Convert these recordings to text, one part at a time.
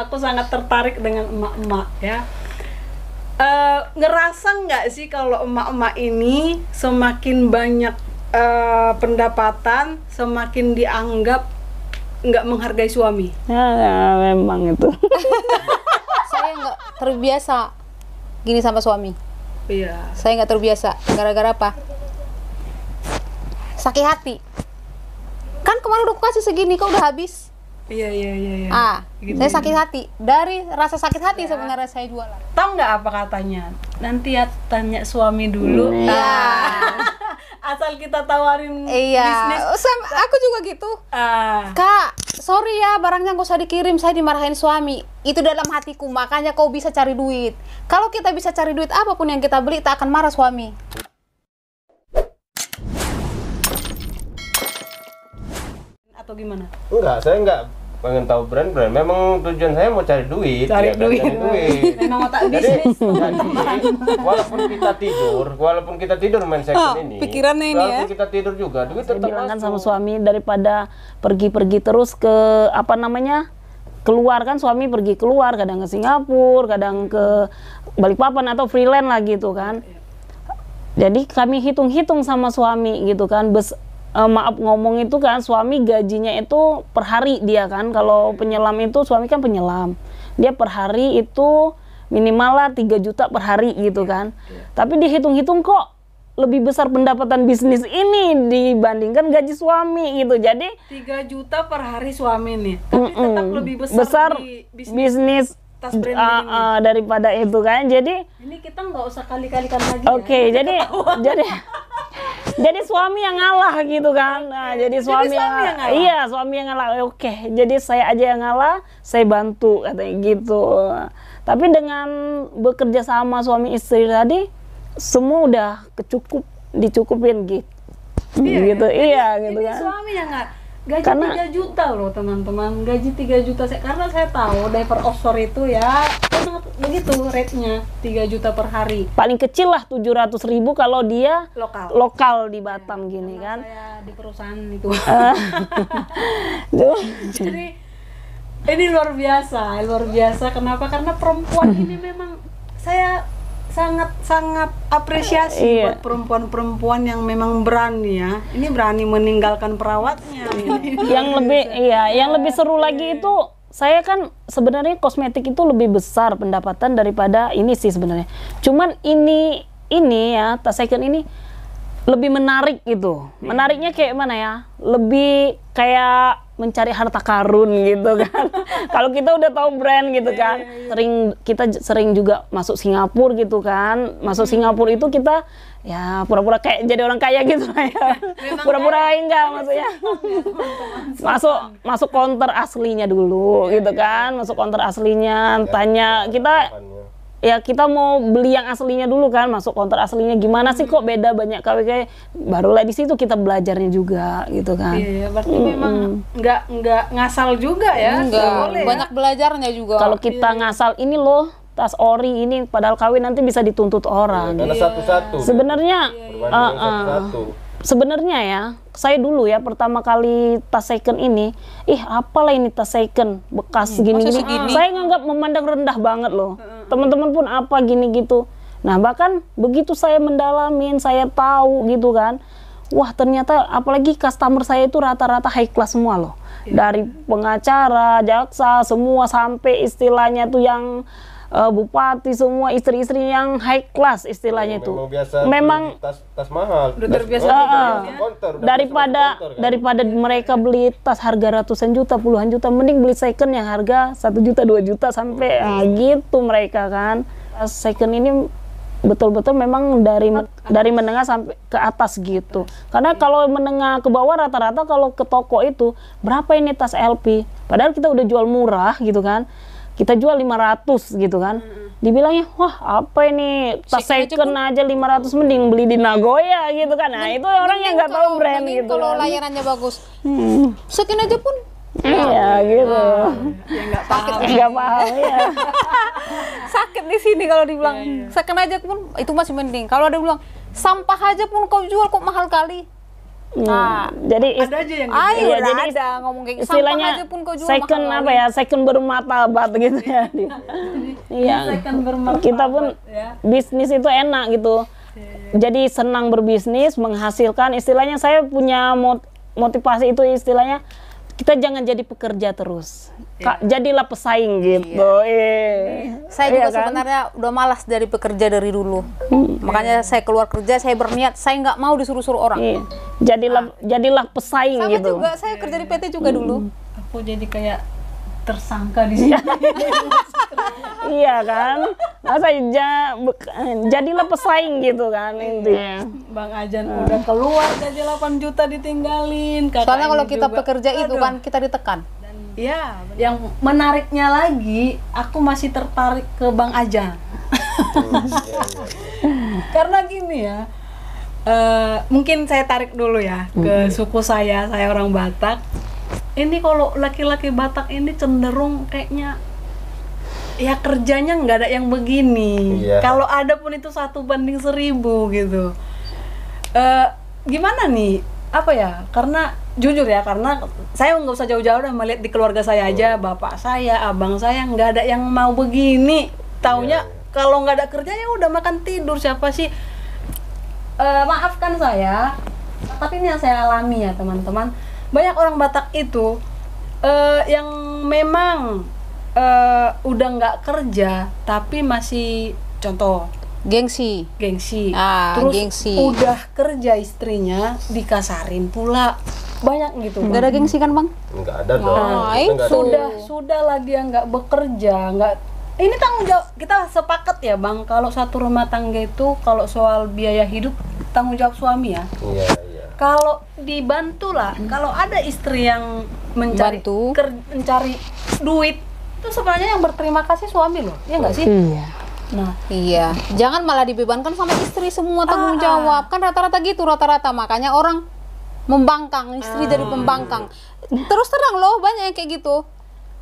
aku sangat tertarik dengan emak-emak ya. Ngerasa nggak sih kalau emak-emak ini semakin banyak pendapatan, semakin dianggap nggak menghargai suami? Ya, memang itu. Saya nggak terbiasa gini sama suami. Iya. Saya nggak terbiasa. Gara-gara apa? Sakit hati. Kan kemarin udah kasih segini, kok udah habis. Iya. Gitu. Saya sakit hati. Dari rasa sakit hati sebenarnya saya jualan. Tahu nggak apa katanya? Nanti ya tanya suami dulu. Asal kita tawarin bisnis. Aku juga gitu. Kak, sorry ya, barangnya nggak usah dikirim, saya dimarahin suami. Itu dalam hatiku, makanya kau bisa cari duit. Kalau kita bisa cari duit, apapun yang kita beli, tak akan marah suami. Atau gimana? Enggak, saya enggak pengen tahu brand. Memang tujuan saya mau cari duit. Cari duit. Memang otak bisnis. Walaupun kita tidur main second ini. Pikirannya ini walaupun kita tidur juga, duit tetap Bilang kan sama masuk. suami, daripada pergi-pergi terus ke keluar kan, suami pergi keluar, kadang ke Singapura, kadang ke Balikpapan atau freelance lah gitu kan. Jadi kami hitung-hitung sama suami gitu kan. Maaf ngomong itu kan, suami gajinya itu per hari dia kan. Kalau penyelam itu, suami kan penyelam, dia per hari itu minimal lah 3 juta per hari gitu kan. Tapi dihitung-hitung kok lebih besar pendapatan bisnis ini dibandingkan gaji suami gitu. Jadi 3 juta per hari suami nih, tapi tetap lebih besar di bisnis tas branding ini. daripada itu kan. Jadi Ini kita nggak usah kali-kalikan lagi. oke, jadi suami yang ngalah gitu kan. Nah, jadi suami yang ngalah. Iya, suami yang ngalah. Oke, jadi saya aja yang ngalah, saya bantu katanya gitu. Tapi dengan bekerja sama suami istri tadi, semua udah dicukupin gitu. Gitu. Iya, gitu Ini kan. suami yang nggak gaji Karena 3 juta loh teman-teman, gaji 3 juta. Karena saya tahu diver offshore itu ya sangat begitu rate-nya, 3 juta per hari. paling kecil lah 700.000 kalau dia lokal di Batam gini kan. Saya di perusahaan itu. Jadi ini luar biasa. Kenapa? Karena perempuan ini memang saya sangat apresiasi buat perempuan-perempuan yang memang berani ya. Ini berani meninggalkan perawatnya. yang lebih seru lagi itu, saya kan sebenarnya kosmetik itu lebih besar pendapatan daripada ini sih sebenarnya. Cuman ini ya, tas second ini lebih menarik gitu. Menariknya kayak mana ya? Lebih kayak mencari harta karun gitu kan. Kalau kita udah tahu brand gitu kan. Kita sering juga masuk Singapura gitu kan. Masuk Singapura itu kita ya pura-pura kayak jadi orang kaya gitu lah ya. Pura-pura enggak maksudnya. Masuk counter aslinya dulu gitu kan. Masuk counter aslinya, tanya kita mau beli yang aslinya dulu kan, masuk counter aslinya gimana sih kok beda banyak KWK, barulah di situ kita belajarnya juga gitu kan. Iya, berarti memang nggak ngasal juga ya. Enggak, banyak belajarnya juga. Kalau kita ngasal ini loh tas ori ini, padahal kawin nanti bisa dituntut orang. Karena satu-satu. Sebenarnya satu-satu. sebenarnya ya, saya dulu ya pertama kali tas second ini, apalah ini tas second bekas gini-gini. Saya nganggap memandang rendah banget loh. Teman-teman pun apa gini gitu. Nah, bahkan begitu saya mendalamin, saya tahu gitu kan. Wah, ternyata apalagi customer saya itu rata-rata high class semua loh. Dari pengacara, jaksa, semua sampai istilahnya tuh yang bupati, semua istri-istri yang high class istilahnya itu. Memang tas mahal. Udah terbiasa daripada mereka beli tas harga ratusan juta, puluhan juta, mending beli second yang harga 1 juta, 2 juta sampai gitu mereka kan. Tas second ini betul-betul memang dari menengah sampai ke atas gitu. Karena kalau menengah ke bawah rata-rata kalau ke toko itu berapa ini tas LP? Padahal kita udah jual murah gitu kan. Kita jual 500 gitu kan. Dibilangnya, wah apa ini tas second aja 500, mending beli di Nagoya gitu kan. Nah itu orang yang nggak tahu brand gitu kalau kan. layanannya bagus. Second aja pun. Iya gitu. Ya nggak paham. Nggak paham ya. Sakit di sini kalau dibilang second aja pun itu masih mending. Kalau ada bilang sampah aja pun kau jual kok mahal kali. Jadi Ada aja yang Ayo, iya, udah jadi ada ngomong kayak gitu. istilahnya Sampah aja pun kau jual second mahal apa ya, second bermartabat gitu ya. Iya. second bermartabat, Kita pun ya. bisnis itu enak gitu. Jadi senang berbisnis, menghasilkan. Istilahnya saya punya motivasi itu istilahnya kita jangan jadi pekerja terus. Jadilah pesaing gitu. Saya juga sebenarnya udah malas dari pekerja dari dulu. Makanya saya keluar kerja, saya berniat saya nggak mau disuruh-suruh orang. Iya. Jadilah pesaing Sama gitu. juga saya kerja di PT juga dulu. Aku jadi kayak tersangka di sini. Iya kan? Masa jadilah pesaing gitu kan intinya. Bang Ajan udah keluar gaji 8 juta ditinggalin. Soalnya kalau kita juga. pekerja itu Aduh. kan kita ditekan. Iya, yang menariknya lagi, aku masih tertarik ke Bang Ajan. Karena gini ya, mungkin saya tarik dulu ya ke suku saya orang Batak. Ini kalau laki-laki Batak ini cenderung kayaknya ya kerjanya nggak ada yang begini. Iya. Kalau ada pun itu 1:1000 gitu. Gimana nih? Apa ya? Karena jujur ya, karena saya nggak usah jauh-jauh dah melihat di keluarga saya aja, bapak saya, abang saya nggak ada yang mau begini. Taunya kalau nggak ada kerja ya udah makan tidur, siapa sih? Maafkan saya, tapi ini yang saya alami ya teman-teman. Banyak orang Batak itu yang memang udah nggak kerja tapi masih contoh Gengsi. terus Gengsi. udah kerja istrinya dikasarin pula, banyak gitu Gak ada gengsi kan bang? Nggak ada dong. Nah, Kita nggak ada. sudahlah dia nggak bekerja, nggak, ini tanggung jawab kita sepakat ya bang, kalau satu rumah tangga itu kalau soal biaya hidup tanggung jawab suami ya. Iya, iya. Kalau dibantu lah, kalau ada istri yang mencari Bantu. mencari duit, itu sebenarnya yang berterima kasih suami loh, ya nggak sih? Iya. Nah, Iya, jangan malah dibebankan sama istri semua tanggung jawab. Kan rata-rata gitu, rata-rata. Makanya orang membangkang, istri jadi pembangkang. Terus terang loh, banyak yang kayak gitu.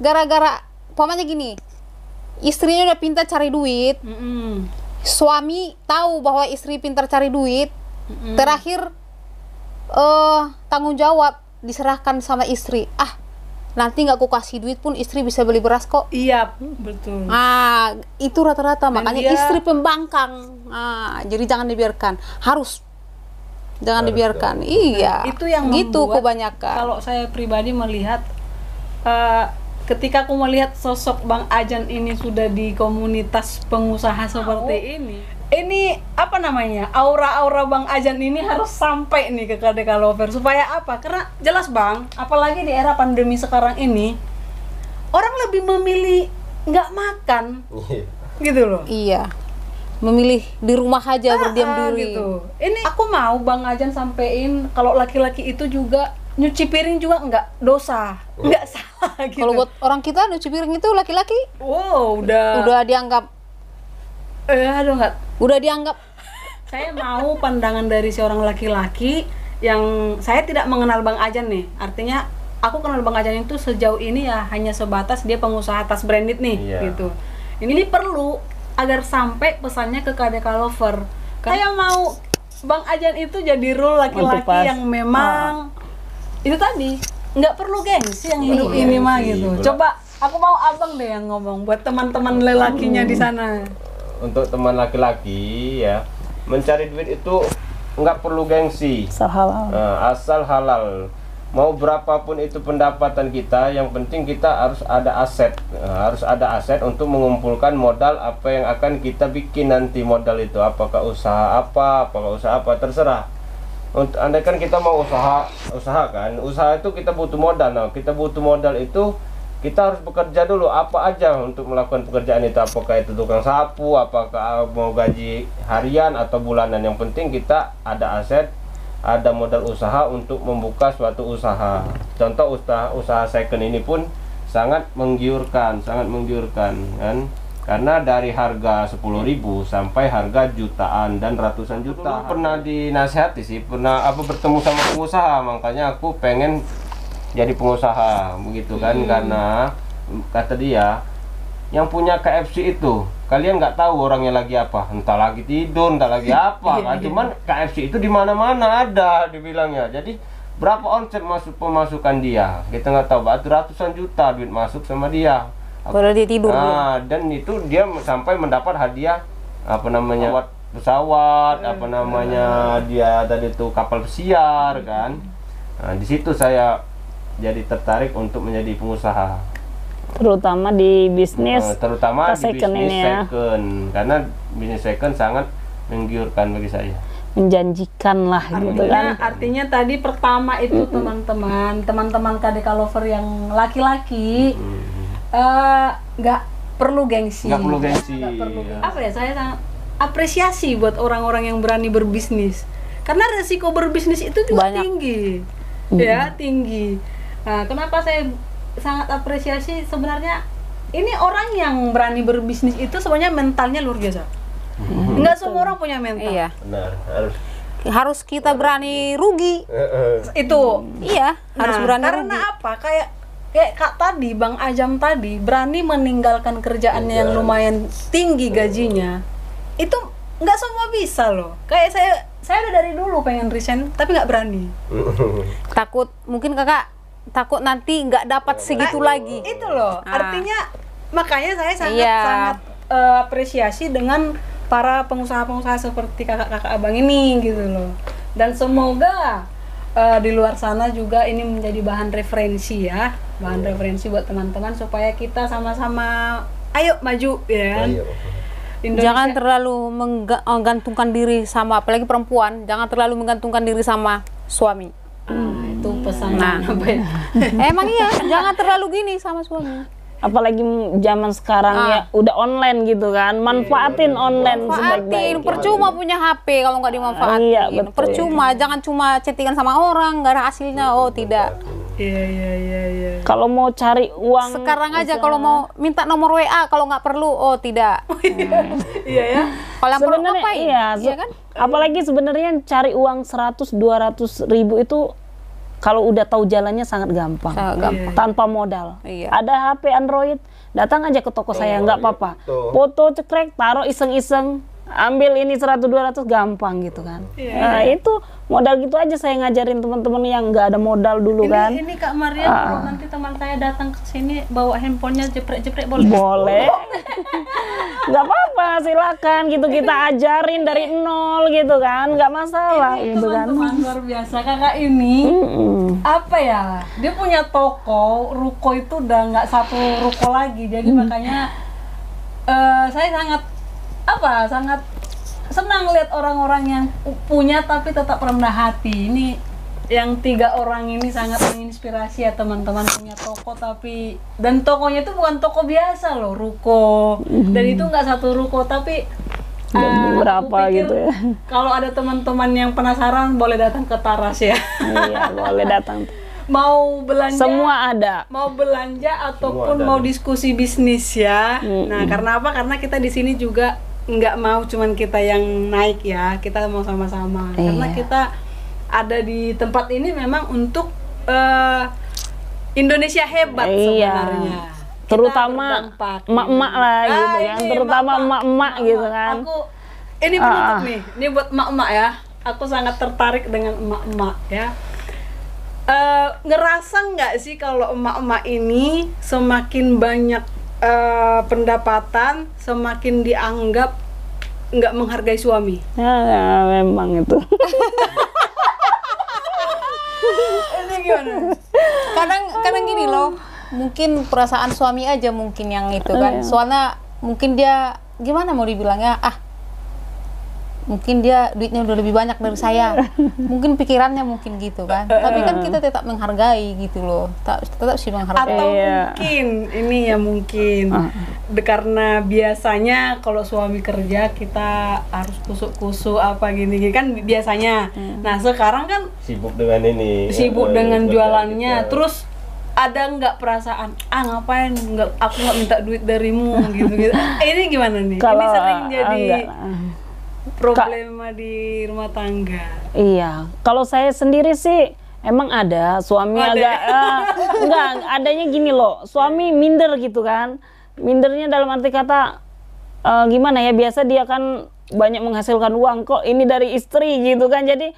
Gara-gara, pamannya gini, istrinya udah pintar cari duit, suami tahu bahwa istri pintar cari duit, terakhir tanggung jawab diserahkan sama istri. Nanti nggak aku kasih duit pun istri bisa beli beras kok. iya betul. Itu rata-rata, makanya dia- istri pembangkang. Jadi jangan dibiarkan, jangan dibiarkan. Iya. Itu yang gitu membuat, kebanyakan. kalau saya pribadi melihat, ketika aku melihat sosok Bang Ajan ini sudah di komunitas pengusaha seperti ini apa namanya, aura-aura Bang Ajan ini harus sampai nih ke KDK Lover. Supaya apa? Karena jelas Bang, apalagi di era pandemi sekarang ini, orang lebih memilih nggak makan Iya. gitu loh. Iya. Memilih di rumah aja berdiam diri. Gitu. Ini aku mau Bang Ajan sampein kalau laki-laki itu juga nyuci piring juga nggak dosa, nggak salah gitu. Kalau buat orang kita nyuci piring itu laki-laki wow, udah dianggap aduh nggak. udah dianggap Saya mau pandangan dari seorang laki-laki yang saya tidak mengenal Bang Ajan nih. Artinya aku kenal Bang Ajan itu sejauh ini ya hanya sebatas dia pengusaha tas branded nih, Iya. gitu. Ini perlu agar sampai pesannya ke KDK Lover. Saya mau Bang Ajan itu jadi role laki-laki Motivasi. yang memang itu tadi nggak perlu gengsi yang hidup ini mah gitu. Coba aku mau abang deh yang ngomong buat teman-teman lelakinya di sana. Untuk teman laki-laki ya, mencari duit itu nggak perlu gengsi. Asal halal. Asal halal. Mau berapapun itu pendapatan kita, yang penting kita harus ada aset. Harus ada aset untuk mengumpulkan modal apa yang akan kita bikin nanti. Modal itu apakah usaha apa, terserah. Untuk andaikan kita mau usaha kan, usaha itu kita butuh modal. Nah, kita butuh modal itu kita harus bekerja dulu apa aja untuk melakukan pekerjaan itu, apakah itu tukang sapu, apakah mau gaji harian atau bulanan. Yang penting kita ada aset, ada modal usaha untuk membuka suatu usaha. Contoh usaha second ini pun sangat menggiurkan kan, karena dari harga 10.000 sampai harga jutaan dan ratusan juta. Pernah dinasihati sih, pernah bertemu sama pengusaha, makanya aku pengen jadi pengusaha begitu kan. Karena kata dia, yang punya KFC itu, kalian nggak tahu orangnya lagi apa, entah lagi tidur, entah lagi apa, kan? Cuman KFC itu di mana-mana ada, dibilangnya. Jadi berapa omset pemasukan dia, kita nggak tahu, ratusan juta duit masuk sama dia. Padahal dia tidur. Dan itu dia sampai mendapat hadiah apa namanya buat pesawat, apa namanya dia tadi itu kapal pesiar kan. Nah, di situ saya jadi tertarik untuk menjadi pengusaha. Terutama di bisnis, terutama di second bisnis ini ya. second, karena bisnis second sangat menggiurkan bagi saya. Menjanjikan lah gitu kan. Artinya tadi pertama itu teman-teman KDK Lover yang laki-laki nggak perlu gengsi. Nggak perlu gengsi. Apa ya, saya sangat apresiasi buat orang-orang yang berani berbisnis. Karena resiko berbisnis itu juga tinggi. Ya, tinggi. Nah, kenapa saya sangat apresiasi sebenarnya, ini orang yang berani berbisnis itu sebenarnya mentalnya luar biasa. Enggak semua orang punya mental. Iya. Benar, harus kita berani rugi. Itu. Iya, harus berani karena rugi. apa? Kayak Kak tadi, Bang Ajam tadi berani meninggalkan kerjaannya yang lumayan tinggi gajinya. Itu nggak semua bisa loh. Kayak saya udah dari dulu pengen resign tapi nggak berani. Takut, mungkin kakak takut nanti nggak dapat segitu lagi. Itu loh. Artinya makanya saya sangat apresiasi dengan para pengusaha-pengusaha seperti kakak-kakak abang ini gitu loh. Dan semoga di luar sana juga ini menjadi bahan referensi ya, bahan referensi buat teman-teman supaya kita sama-sama ayo maju ya. Jangan terlalu menggantungkan diri sama, apalagi perempuan, jangan terlalu menggantungkan diri sama suami. Itu pesan apa ya? Emang iya, jangan terlalu gini sama suami. Apalagi zaman sekarang ya udah online gitu kan, manfaatin online sebaik-baiknya. Percuma punya HP kalau nggak dimanfaatin. Iya, betul. Percuma, jangan cuma chattingan sama orang nggak ada hasilnya. Oh tidak. Iya. Kalau mau cari uang Sekarang aja kalau mau minta nomor WA kalau nggak perlu, oh tidak. Iya ya. Kalau yang perlu sebenarnya ngapain? iya kan? Apalagi sebenarnya cari uang 100-200 ribu itu kalau udah tahu jalannya sangat gampang. Tanpa modal. Iya. Ada HP Android, datang aja ke toko saya, nggak apa-apa. Foto cekrek, taruh iseng-iseng, ambil ini 100-200 gampang gitu kan. Nah, itu modal gitu aja saya ngajarin teman-teman yang nggak ada modal dulu kan. Ini Kak Maria, kalau nanti teman saya datang ke sini bawa handphonenya jeprek-jeprek boleh? Boleh. Nggak apa-apa, silakan gitu, kita ajarin dari nol gitu kan, nggak masalah gitu kan. Teman-teman luar biasa kakak ini. Apa ya? Dia punya toko, ruko itu udah nggak satu ruko lagi. Jadi makanya saya sangat senang lihat orang-orang yang punya tapi tetap rendah hati. Ini yang 3 orang ini sangat menginspirasi ya teman-teman, punya toko tapi, dan tokonya itu bukan toko biasa loh, ruko. Dan itu nggak satu ruko tapi berapa gitu ya. Kalau ada teman-teman yang penasaran boleh datang ke Taras ya. Iya, boleh datang. Mau belanja, semua ada. Mau belanja ataupun mau diskusi bisnis ya. Nah, karena apa? Karena kita di sini juga nggak mau cuman kita yang naik ya, kita mau sama-sama. Karena kita ada di tempat ini memang untuk Indonesia hebat sebenarnya. Terutama emak-emak lah gitu kan, terutama emak-emak gitu kan. Ini penutup nih, ini buat emak-emak ya. Aku sangat tertarik dengan emak-emak ya. Ngerasa nggak sih kalau emak-emak ini semakin banyak pendapatan, semakin dianggap nggak menghargai suami? Ya, memang itu. Ini gimana? Kadang gini loh, mungkin perasaan suami aja mungkin yang itu kan. Soalnya mungkin dia gimana mau dibilangnya, mungkin dia duitnya udah lebih banyak dari saya, mungkin pikirannya mungkin gitu kan. Tapi kan kita tetap menghargai gitu loh, tetap sih menghargai. Atau mungkin ini ya mungkin karena biasanya kalau suami kerja kita harus kusuk-kusuk apa gini kan biasanya. Nah sekarang kan sibuk dengan ini, sibuk dengan jualannya, terus ada nggak perasaan ngapain aku nggak minta duit darimu gitu. Ini gimana nih? Kalau ini sering jadi problema di rumah tangga. Iya, kalau saya sendiri sih emang ada suami agak enggak, adanya gini loh, suami minder gitu kan. mindernya dalam arti kata gimana ya, biasa dia kan banyak menghasilkan uang, kok ini dari istri gitu kan, jadi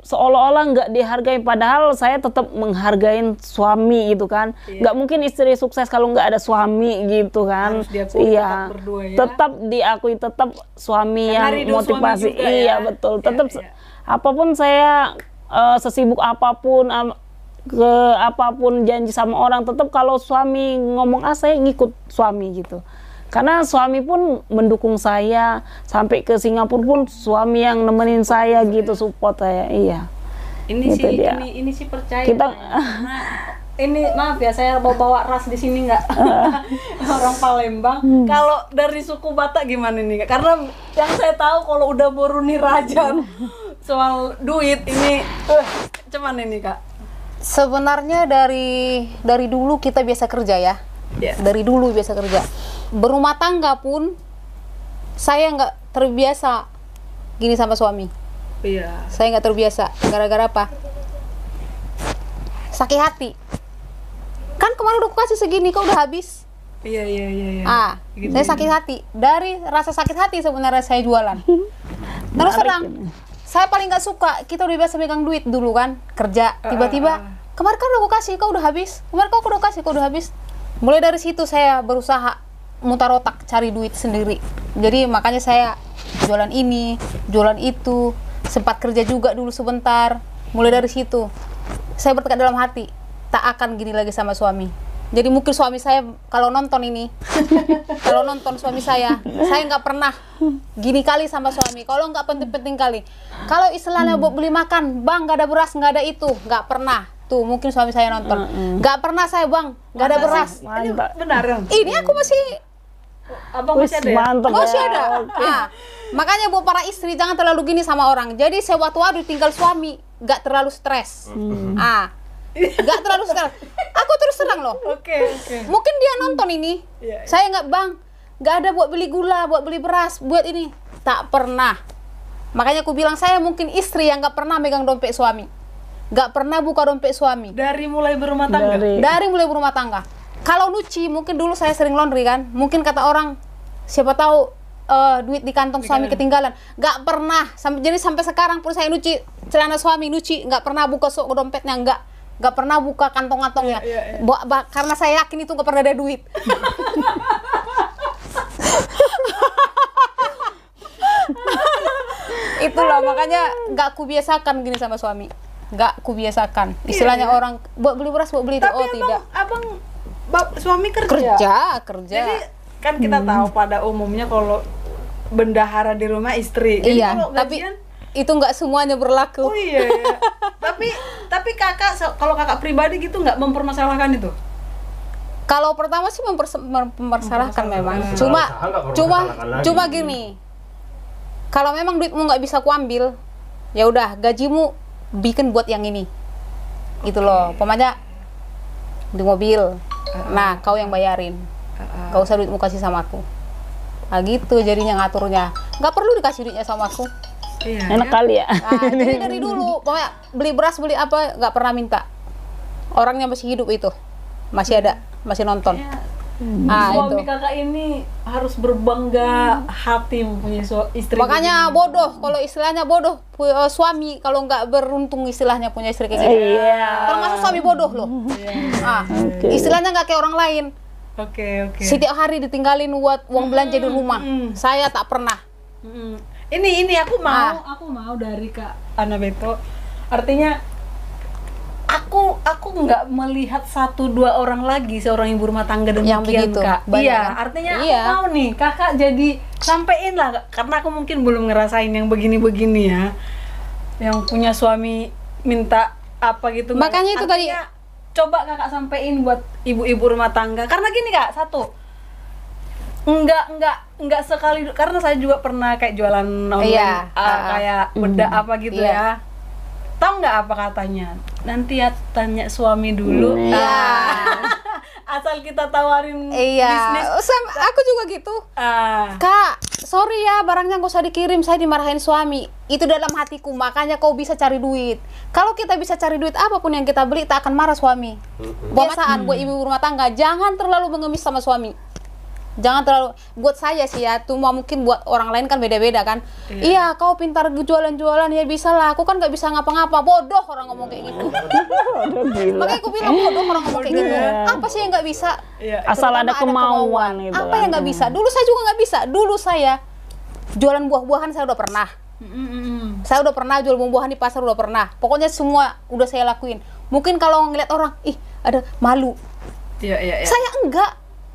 seolah-olah nggak dihargai, padahal saya tetap menghargai suami gitu kan. Nggak mungkin istri sukses kalau nggak ada suami gitu kan. Harus diakui, iya, tetap berdua ya. tetap diakui, tetap suami Karena yang ridho motivasi. suami juga Iya ya. betul, Iya, tetap iya. apapun saya sesibuk apapun ke apapun janji sama orang, tetap kalau suami ngomong saya ngikut suami gitu. Karena suami pun mendukung saya, sampai ke Singapura pun suami yang nemenin saya gitu, support saya. Iya. Ini Gitu sih dia. ini sih percaya. Kita Karena ini maaf ya, saya bawa ras di sini nggak orang Palembang. Kalau dari suku Batak gimana nih Kak? Karena yang saya tahu kalau udah Boruni Rajan soal duit ini cuman ini Kak. Sebenarnya dari dulu kita biasa kerja ya. Ya. Dari dulu biasa kerja. Berumah tangga pun saya nggak terbiasa gini sama suami. Iya. Saya nggak terbiasa. Gara-gara apa? Sakit hati. Kan kemarin udah aku kasih segini, kok udah habis. Iya. Gitu. Saya sakit hati. Dari rasa sakit hati sebenarnya saya jualan. Terus terang, saya paling nggak suka, kita udah biasa megang duit dulu kan, kerja. Tiba-tiba, kemarin kan udah aku kasih, kok udah habis. Kemarin kok udah kasih, kok udah habis. Mulai dari situ saya berusaha mutar otak, cari duit sendiri. Jadi makanya saya jualan ini, jualan itu. Sempat kerja juga dulu sebentar. Mulai dari situ, saya bertekad dalam hati, tak akan gini lagi sama suami. Jadi mungkin suami saya kalau nonton ini, kalau nonton suami saya nggak pernah gini kali sama suami. Kalau nggak penting-penting kali. Kalau istilahnya buat beli makan, bang nggak ada beras, nggak ada itu, nggak pernah. Tuh mungkin suami saya nonton, nggak pernah saya bang, nggak ada beras. Ini benar kan? Ini aku masih Abang masih ada ya? mantap masih ya. ada. Nah, makanya buat para istri jangan terlalu gini sama orang. Jadi sewaktu-waktu tinggal suami, nggak terlalu stres. Nggak terlalu stres. Aku terus terang loh. Oke. Mungkin dia nonton ini, Iya. saya nggak bang, nggak ada buat beli gula, buat beli beras, buat ini, tak pernah. Makanya aku bilang saya mungkin istri yang nggak pernah megang dompet suami, nggak pernah buka dompet suami. Dari mulai berumah tangga. Dari mulai berumah tangga. Kalau nyuci, mungkin dulu saya sering laundry kan, mungkin kata orang, siapa tahu duit di kantong suami ketinggalan. Nggak pernah. Jadi sampai sekarang pun saya nyuci celana suami, nyuci, nggak pernah buka dompetnya, nggak pernah buka kantong-kantongnya. Karena saya yakin itu nggak pernah ada duit. Itulah makanya nggak kubiasakan gini sama suami, nggak kubiasakan. Istilahnya orang buat beli beras, buat beli itu. Tapi Oh tidak. abang suami kerja. Kerja. Jadi kan kita tahu pada umumnya kalau bendahara di rumah istri. Jadi Iya, kalau tapi gajian, itu nggak semuanya berlaku. oh iya. tapi kakak kalau kakak pribadi gitu nggak mempermasalahkan itu. Kalau pertama sih mempermasalahkan memang. Mempermasalahkan, Cuma gini. Kalau memang duitmu nggak bisa kuambil, ya udah gajimu bikin buat yang ini. Gitu loh. Pokoknya di mobil. Nah, kau yang bayarin. Gak usah duitmu kasih sama aku. Nah gitu jadinya ngaturnya. Nggak perlu dikasih duitnya sama aku. Iya. Enak kali ya. Nah, jadi dari dulu, pokoknya beli beras, beli apa, nggak pernah minta. Orangnya masih hidup itu. Masih ada, masih nonton. Suami Itu. kakak ini harus berbangga hati mempunyai istri. Makanya bodoh, kalau istilahnya bodoh suami kalau nggak beruntung istilahnya punya istri kayak gitu. Iya. Termasuk suami bodoh loh. Istilahnya nggak kayak orang lain. Oke. Setiap hari ditinggalin buat uang belanja di rumah. Saya tak pernah. Ini aku mau dari Kak Ana Beto. Artinya aku nggak melihat 1-2 orang lagi seorang ibu rumah tangga demikian Yang begitu, Kak. banyak Iya, kan? artinya Iya. aku mau nih kakak jadi sampein lah, karena aku mungkin belum ngerasain yang begini-begini ya, yang punya suami minta apa gitu. Makanya itu tadi. Artinya, coba kakak sampein buat ibu-ibu rumah tangga, karena gini Kak, satu, enggak sekali, karena saya juga pernah kayak jualan online, Iya. kayak bedak apa gitu Iya. ya. Tahu nggak apa katanya? Nanti ya tanya suami dulu. Iya. Asal kita tawarin Iya. bisnis. Aku juga gitu. Kak, sorry ya, barangnya nggak usah dikirim, saya dimarahin suami. Itu dalam hatiku, makanya kau bisa cari duit. Kalau kita bisa cari duit, apapun yang kita beli, tak akan marah suami. Biasaan buat ibu rumah tangga, jangan terlalu mengemis sama suami. Jangan terlalu, buat saya sih ya, cuma mungkin buat orang lain kan beda-beda kan. Iya, kau pintar jualan-jualan ya bisa lah. Aku kan nggak bisa ngapa-ngapa. Bodoh orang ngomong kayak gitu. Makanya aku bilang bodoh orang ngomong kayak gitu. Apa sih yang nggak bisa? Asal ada kemauan gitu. Apa yang nggak bisa? Dulu saya juga nggak bisa. Dulu saya jualan buah-buahan saya udah pernah. Saya udah pernah jual buah-buahan di pasar, udah pernah. Pokoknya semua udah saya lakuin. Mungkin kalau ngeliat orang, ih ada malu. Saya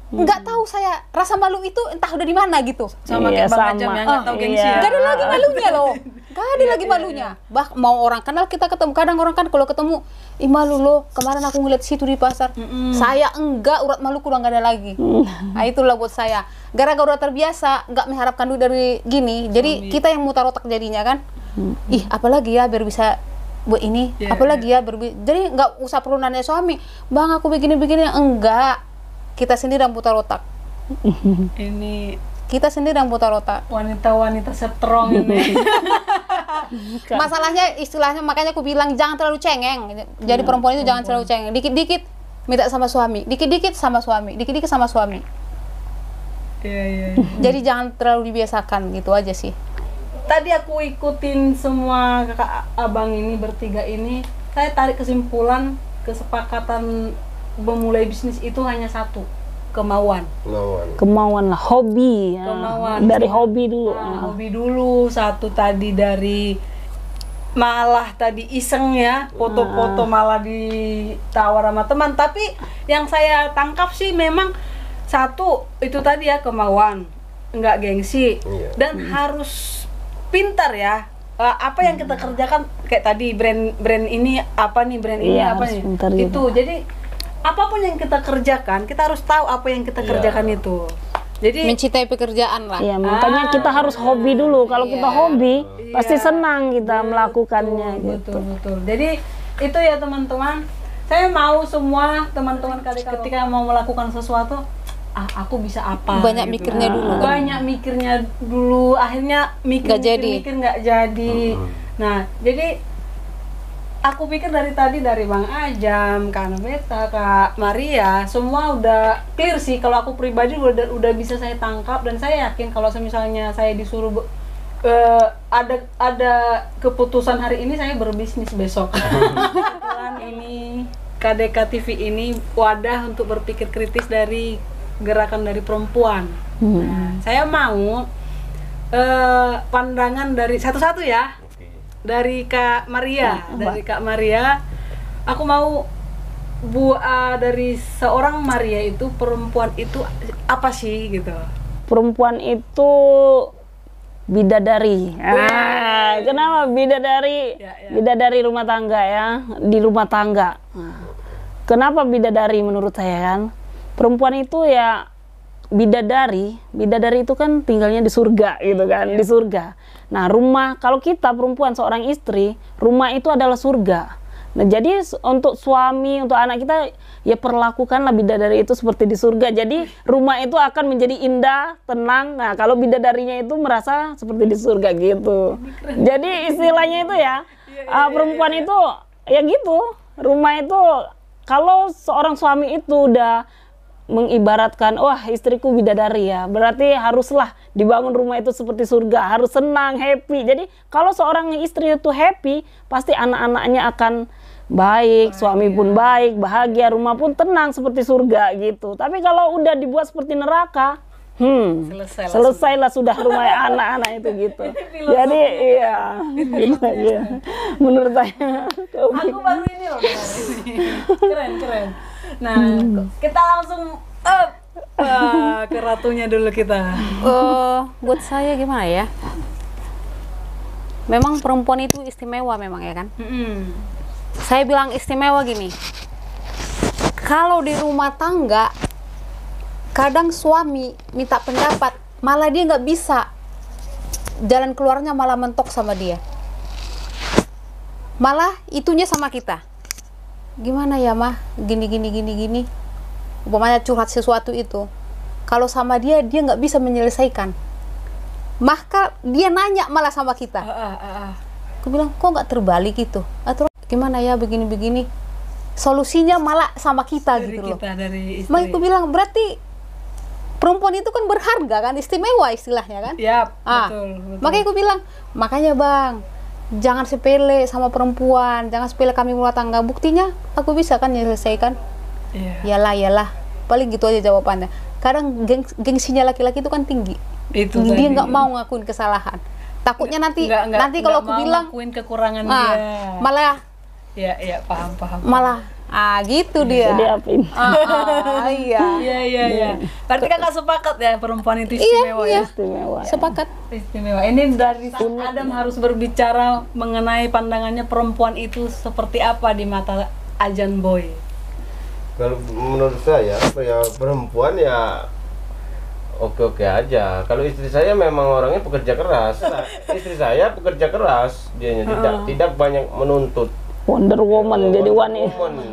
enggak tahu, saya rasa malu itu entah udah di mana gitu. Sama kayak Bang Ajam yang nggak tahu gengsi ya. Gak ada lagi malunya loh. Gak ada lagi malunya. Mau orang kenal kita ketemu, kadang orang kan kalau ketemu, ih malu loh, kemarin aku ngeliat situ di pasar. Saya enggak, urat maluku udah gak ada lagi. Nah itulah buat saya. Gara-gara udah terbiasa, nggak mengharapkan duit dari gini, jadi kita yang mutar otak jadinya kan. Ih apalagi ya biar bisa buat ini, apalagi ya jadi nggak usah perlu nanya suami, bang aku begini-begini, enggak. Kita sendiri yang putar otak. Ini kita sendiri yang putar otak. Wanita-wanita strong ini. Masalahnya istilahnya, makanya aku bilang jangan terlalu cengeng. Jadi perempuan itu jangan terlalu cengeng. Dikit-dikit minta sama suami, dikit-dikit sama suami, dikit-dikit sama suami. Jadi jangan terlalu dibiasakan gitu aja sih. Tadi aku ikutin semua kakak abang ini bertiga ini, saya tarik kesimpulan kesepakatan memulai bisnis itu hanya satu, kemauan lah, hobi ya. Dari hobi dulu. Hobi dulu, satu tadi dari malah tadi iseng ya, foto-foto malah ditawar sama teman. Tapi yang saya tangkap sih memang satu itu tadi ya, kemauan, nggak gengsi, dan harus pintar ya. Apa yang kita kerjakan, kayak tadi brand ini apa nih, brand ini apa nih, itu gitu. Jadi apapun yang kita kerjakan, kita harus tahu apa yang kita kerjakan itu. Jadi mencintai pekerjaan lah. Iya, makanya kita harus hobi dulu. Kalau kita hobi, pasti senang kita melakukannya gitu. Betul. Jadi itu ya teman-teman. Saya mau semua teman-teman ketika mau melakukan sesuatu, aku bisa apa? Banyak gitu. mikirnya dulu. Banyak mikirnya dulu, akhirnya mikir nggak jadi. Nah, jadi aku pikir dari tadi, dari Bang Ajam, Kak Nabeta, Kak Maria, semua udah clear sih. Kalau aku pribadi udah bisa saya tangkap, dan saya yakin kalau misalnya saya disuruh ada keputusan hari ini, saya berbisnis besok. Kebetulan ini KDK TV ini wadah untuk berpikir kritis dari gerakan dari perempuan. Nah, saya mau pandangan dari satu-satu ya. Dari Kak Maria, aku mau dari seorang Maria itu, perempuan itu apa sih gitu? Perempuan itu bidadari. Kenapa bidadari? Bidadari rumah tangga ya, di rumah tangga. Kenapa bidadari menurut saya kan? Perempuan itu ya bidadari itu kan tinggalnya di surga gitu kan, di surga. Nah, rumah, kalau kita perempuan seorang istri, rumah itu adalah surga. Nah, jadi untuk suami, untuk anak kita, ya perlakukanlah bidadari itu seperti di surga. Jadi rumah itu akan menjadi indah, tenang. Nah, kalau bidadarinya itu merasa seperti di surga gitu. Jadi istilahnya itu ya, perempuan itu ya gitu. Rumah itu, kalau seorang suami itu udah mengibaratkan, wah istriku bidadari ya, berarti haruslah dibangun rumah itu seperti surga, harus senang, happy. Jadi kalau seorang istri itu happy, pasti anak-anaknya akan baik, suami pun baik, bahagia, rumah pun tenang seperti surga gitu. Tapi kalau udah dibuat seperti neraka, selesailah sudah rumah anak-anak itu gitu. Jadi iya, menurut saya. Aku baru ini loh, keren. Nah, kita langsung ke ratunya dulu kita. Buat saya gimana ya? Memang perempuan itu istimewa memang ya kan? Saya bilang istimewa gini. Kalau di rumah tangga, kadang suami minta pendapat, malah dia nggak bisa. Jalan keluarnya malah mentok sama dia. Malah itunya sama kita. Gimana ya mah, gini. Umpamanya curhat sesuatu itu, kalau sama dia nggak bisa menyelesaikan, maka dia nanya malah sama kita. Aku bilang, kok nggak terbalik gitu, atau gimana ya begini, solusinya malah sama kita dari gitu loh. Dari istri. Makanya aku bilang berarti perempuan itu kan berharga kan, istimewa istilahnya kan. Ya, Ah, betul. makanya aku bilang, makanya bang, jangan sepele sama perempuan, jangan sepele kami rumah tangga. Buktinya aku bisa kan menyelesaikan. Iya. Yalah, paling gitu aja jawabannya. Kadang gengsinya laki-laki itu kan tinggi. Itu Dia tadi. nggak mau ngakuin kesalahan. Takutnya nanti Nggak kalau aku mau bilang, ngakuin kekurangan ah, dia. malah Iya, paham. gitu dia. Jadi apa ini? Iya. Iya. Berarti kakak sepakat ya perempuan itu istimewa ya? Istimewa. Sepakat. Istimewa. Ini dari Adam harus berbicara mengenai pandangannya perempuan itu seperti apa di mata Ajan Boy. Kalau menurut saya ya perempuan ya oke aja. Kalau istri saya memang orangnya pekerja keras. Nah, istri saya pekerja keras, dianya tidak banyak menuntut. Wonder Woman, jadi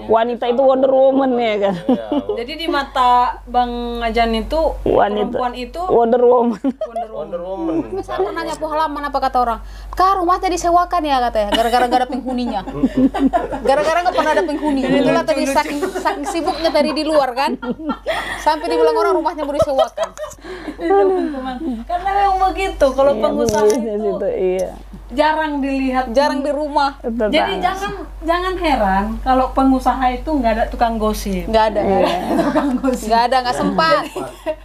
wanita itu Wonder Woman ya kan. Ya, Jadi di mata Bang Ajan itu perempuan itu Wonder Woman. Wonder Woman. Saya pernah nanya halaman apa kata orang, Kak rumahnya disewakan ya katanya, gara-gara nggak ada penghuninya. Gara-gara nggak pernah ada penghuni. Itulah tadi saking sibuknya tadi di luar kan, sampai dibilang orang rumahnya mau disewakan. karena memang begitu. Kalau pengusaha Bisnis itu iya. jarang dilihat, Jarang di rumah, Jadi jangan heran kalau pengusaha itu nggak ada tukang gosip. nggak ada, nggak sempat.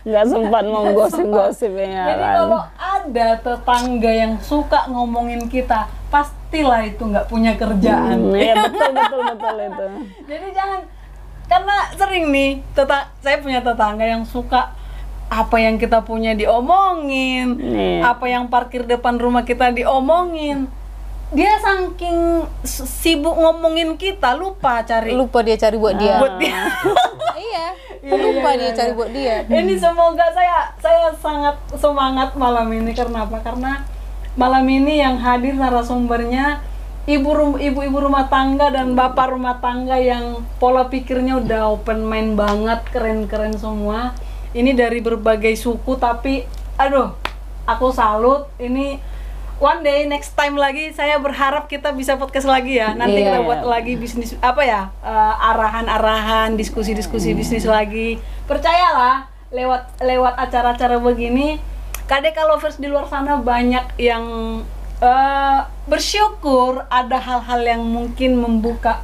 Nggak sempat mau gosip-gosip ya Jadi kan. kalau ada tetangga yang suka ngomongin kita, pastilah itu nggak punya kerjaan. Iya betul itu. Jadi jangan, karena sering nih, saya punya tetangga yang suka apa yang kita punya diomongin, apa yang parkir depan rumah kita diomongin. Dia saking sibuk ngomongin kita, lupa Dia cari buat dia. buat dia. Iya, lupa dia cari buat dia. Ini semoga saya sangat semangat malam ini. Karena apa? Karena malam ini yang hadir narasumbernya ibu-ibu rumah tangga dan bapak rumah tangga yang pola pikirnya udah open mind banget, keren-keren semua. Ini dari berbagai suku, tapi aduh, aku salut. Ini one day, next time lagi saya berharap kita bisa podcast lagi ya. Nanti kita buat lagi bisnis arahan-arahan, diskusi-diskusi bisnis lagi. Percayalah, lewat acara-acara begini, KDK Lovers di luar sana banyak yang bersyukur ada hal-hal yang mungkin membuka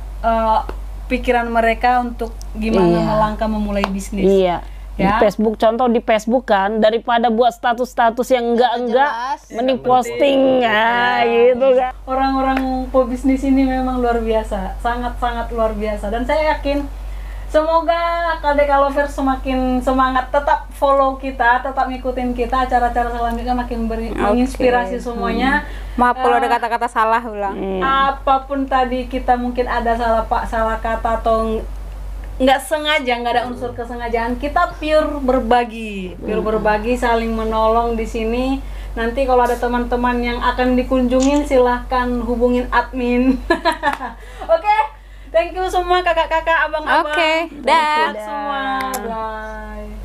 pikiran mereka untuk gimana melangkah memulai bisnis. Iya. Ya. Di Facebook, contoh di Facebook kan, daripada buat status-status yang enggak, mending posting gitu kan. Orang-orang pebisnis ini memang luar biasa, sangat-sangat luar biasa. Dan saya yakin semoga KDK Lovers semakin semangat, tetap follow kita, tetap ngikutin kita, acara-acara selanjutnya makin menginspirasi semuanya. Maaf kalau ada kata-kata salah ulang. Apapun tadi kita mungkin ada salah kata atau nggak sengaja, nggak ada unsur kesengajaan, kita pure berbagi, saling menolong di sini. Nanti kalau ada teman-teman yang akan dikunjungin, silahkan hubungin admin. Oke, thank you semua kakak-kakak, abang-abang. Oke, dah. Semua, bye.